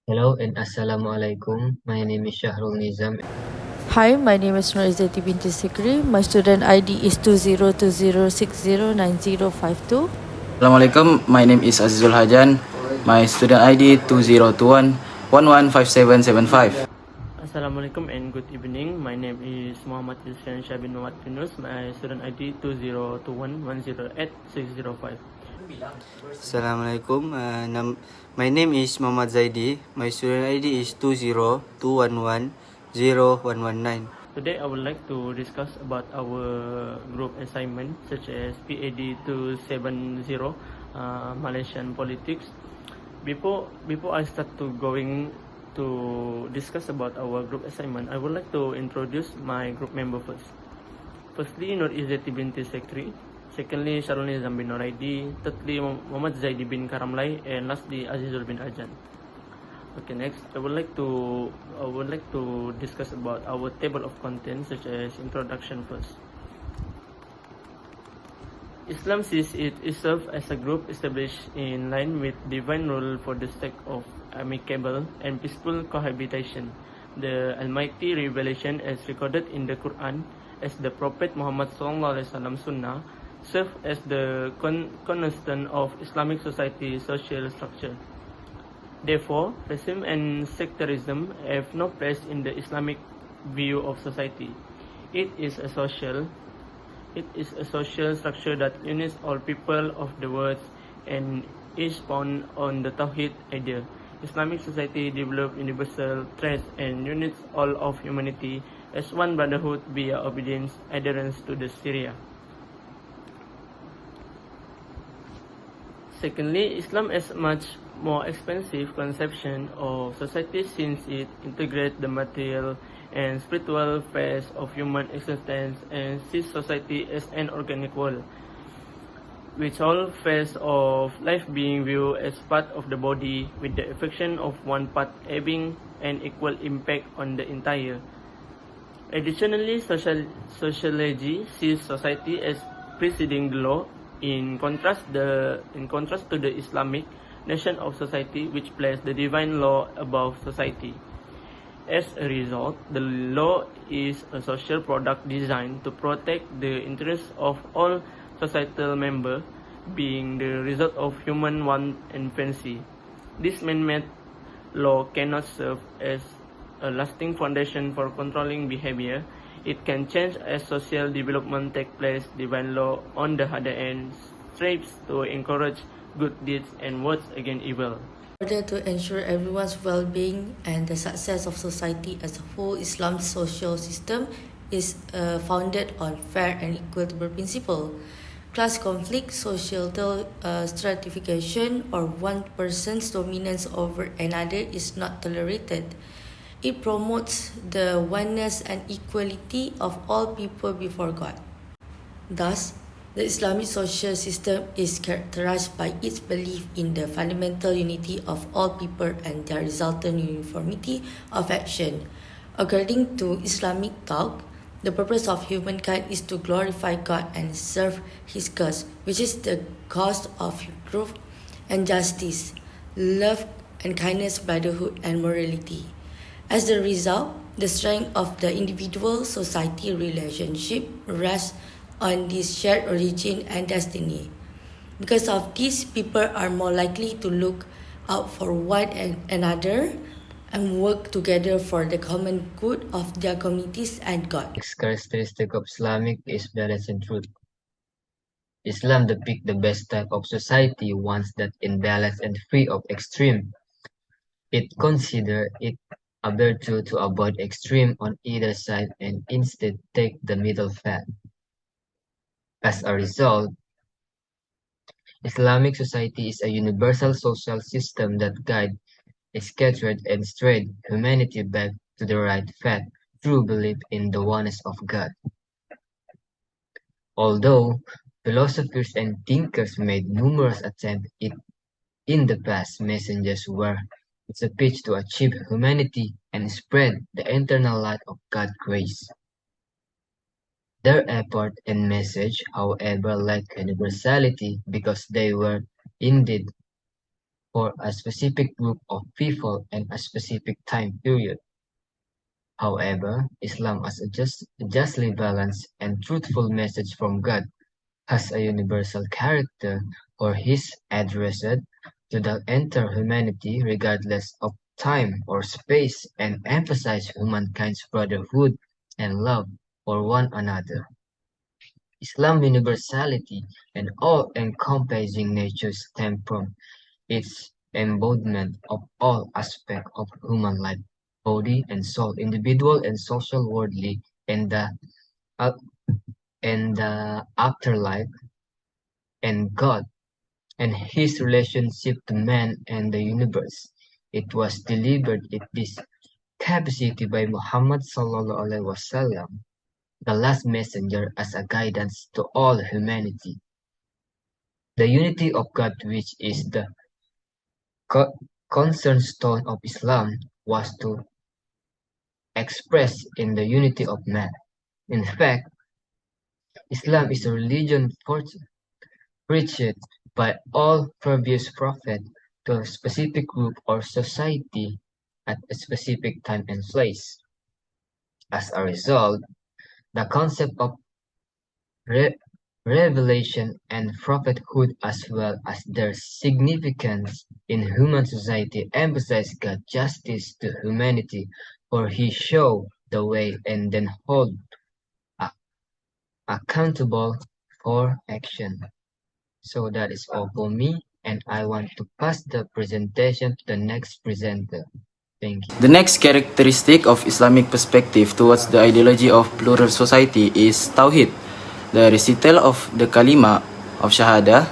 Hello and Assalamualaikum. My name is Shahrul Nizam. Hi, my name is Marizati binti Sikri. My student ID is 2020609052. Assalamualaikum, my name is Azizul Hajan. My student ID 2021 115775. Assalamualaikum and good evening. My name is Muhammad Ilshan Shabin Muhammad Yunus. My student ID 2021108605. Assalamualaikum. My name is Muhammad Zaidi. My student ID is 2021101119. Today I would like to discuss about our group assignment such as PAD270 Malaysian politics. Before I start to going to discuss about our group assignment, I would like to introduce my group member first. Firstly, Nur Izzati binti Sekri. Secondly, Syarul Nizam bin Noraidi. Thirdly, Muhammad Zaidi bin Karamlai. And lastly, Azizul bin Ajan. Okay, next, I would like to discuss about our table of contents, such as introduction first. Islam sees itself as a group established in line with divine rule for the sake of amicable and peaceful cohabitation. The Almighty revelation, as recorded in the Quran, as the Prophet Muhammad SAW Sunnah, serve as the cornerstone of Islamic society social structure. Therefore, racism and sectarism have no place in the Islamic view of society. It is a social structure that unites all people of the world and is found on the Tawhid idea. Islamic society develops universal traits and unites all of humanity as one brotherhood via obedience, adherence to the Sharia. Secondly, Islam is much more expansive conception of society since it integrates the material and spiritual phase of human existence and sees society as an organic whole, with all phases of life being viewed as part of the body, with the affection of one part having an equal impact on the entire. Additionally, sociology sees society as preceding the law, in contrast to the Islamic notion of society, which places the divine law above society. As a result, the law is a social product designed to protect the interests of all societal members, being the result of human want and fancy. This man-made law cannot serve as a lasting foundation for controlling behavior. It can change as social development takes place. Divine law, on the other hand, strives to encourage good deeds and words against evil. In order to ensure everyone's well-being and the success of society as a whole, Islam's social system is founded on fair and equitable principle. Class conflict, social stratification, or one person's dominance over another is not tolerated. It promotes the oneness and equality of all people before God. Thus, the Islamic social system is characterized by its belief in the fundamental unity of all people and their resultant uniformity of action. According to Islamic thought, the purpose of humankind is to glorify God and serve His cause, which is the cause of truth and justice, love and kindness, brotherhood and morality. As a result, the strength of the individual-society relationship rests on this shared origin and destiny. Because of this, people are more likely to look out for one another and work together for the common good of their communities and God. Next characteristic of Islamic is balance and truth. Islam depicts the best type of society, ones that in balance and free of extreme. It considers it a virtue to avoid extreme on either side and instead take the middle path. As a result, Islamic society is a universal social system that guides a scattered and strayed humanity back to the right path through belief in the oneness of God. Although philosophers and thinkers made numerous attempts in the past, messengers were its a pitch to achieve humanity and spread the eternal light of God's grace. Their effort and message, however, lacked universality because they were indeed for a specific group of people and a specific time period. However, Islam as a justly balanced and truthful message from God has a universal character for is addressed to the entire humanity regardless of time or space and emphasize humankind's brotherhood and love for one another. Islam universality and all-encompassing nature stem from its embodiment of all aspects of human life, body and soul, individual and social, worldly, and uh, the afterlife, and God and his relationship to man and the universe. It was delivered in this capacity by Muhammad sallallahu alaihi wasallam, the last messenger, as a guidance to all humanity. The unity of God, which is the cornerstone of Islam, was to express in the unity of man. In fact, Islam is a religion preached by all previous prophets to a specific group or society at a specific time and place. As a result, the concept of re- revelation and prophethood, as well as their significance in human society, emphasize God's justice to humanity, for he showed the way and then hold a- accountable for action. So that is all for me, and I want to pass the presentation to the next presenter. Thank you. The next characteristic of Islamic perspective towards the ideology of plural society is Tawhid, the recital of the kalima of Shahada,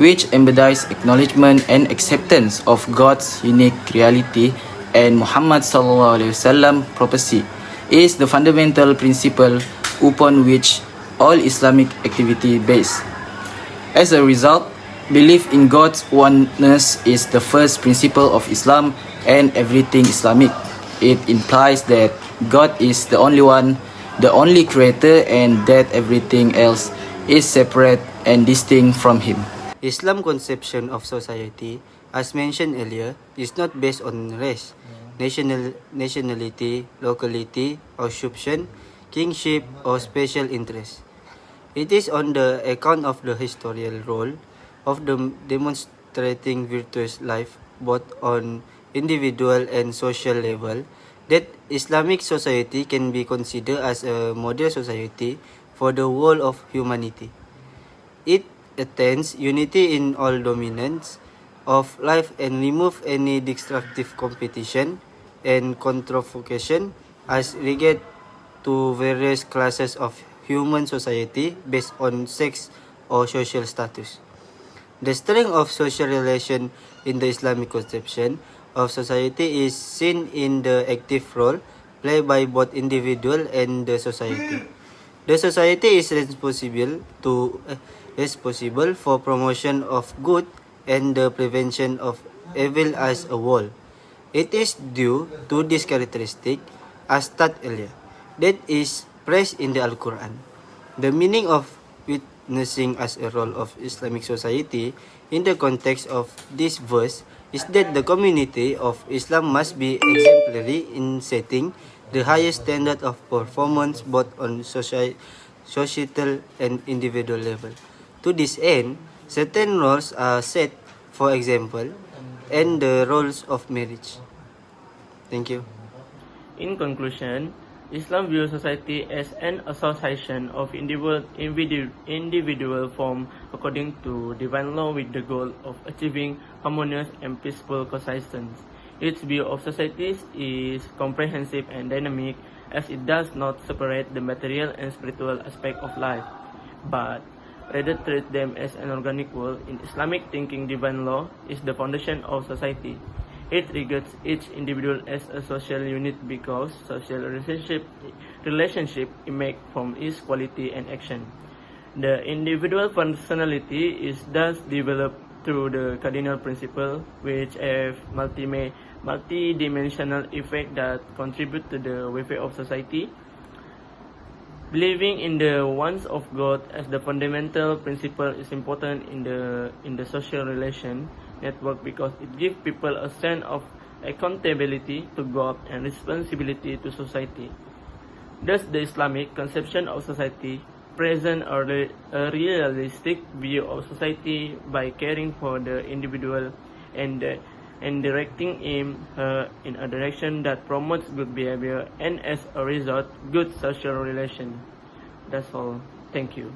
which embodies acknowledgement and acceptance of God's unique reality and Muhammad sallallahu alaihi wasallam prophecy, is the fundamental principle upon which all Islamic activity based. As a result, belief in God's oneness is the first principle of Islam and everything Islamic. It implies that God is the only one, the only creator, and that everything else is separate and distinct from Him. Islam conception of society, as mentioned earlier, is not based on race, nationality, locality, assumption, kingship, or special interest. It is on the account of the historical role of the demonstrating virtuous life both on individual and social level that Islamic society can be considered as a model society for the whole of humanity. It attains unity in all dominants of life and remove any destructive competition and controvocation as regard to various classes of human society based on sex or social status. The strength of social relation in the Islamic conception of society is seen in the active role played by both individual and the society. The society is responsible for promotion of good and the prevention of evil as a whole. It is due to this characteristic, as stated earlier, that is praised in the Al-Quran. The meaning of witnessing as a role of Islamic society in the context of this verse is that the community of Islam must be exemplary in setting the highest standard of performance both on societal and individual level. To this end, certain roles are set, for example, and the roles of marriage. Thank you. In conclusion, Islam views society as an association of individual form according to divine law with the goal of achieving harmonious and peaceful coexistence. Its view of societies is comprehensive and dynamic as it does not separate the material and spiritual aspect of life, but rather treat them as an organic whole. In Islamic thinking, divine law is the foundation of society. It regards each individual as a social unit because social relationship emerge from its quality and action. The individual personality is thus developed through the cardinal principle, which have multi-dimensional effect that contribute to the welfare of society. Believing in the oneness of God as the fundamental principle is important in the social relation network because it gives people a sense of accountability to God and responsibility to society. Thus, the Islamic conception of society presents a realistic view of society by caring for the individual and directing him in a direction that promotes good behavior and, as a result, good social relation. That's all. Thank you.